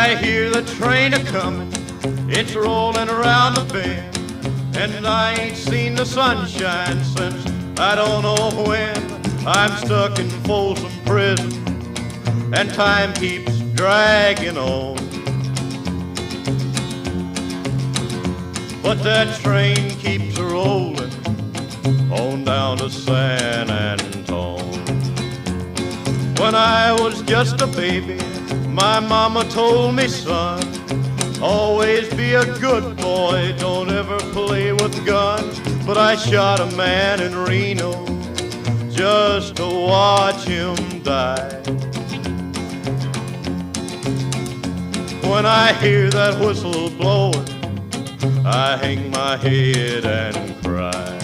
I hear the train a-comin', it's rollin' around the bend, and I ain't seen the sunshine since I don't know when. I'm stuck in Folsom Prison, and time keeps dragging on. But that train keeps rollin' on down to San Antone. When I was just a baby, my mama told me, son, always be a good boy, don't ever play with guns. But I shot a man in Reno just to watch him die. When I hear that whistle blowing, I hang my head and cry.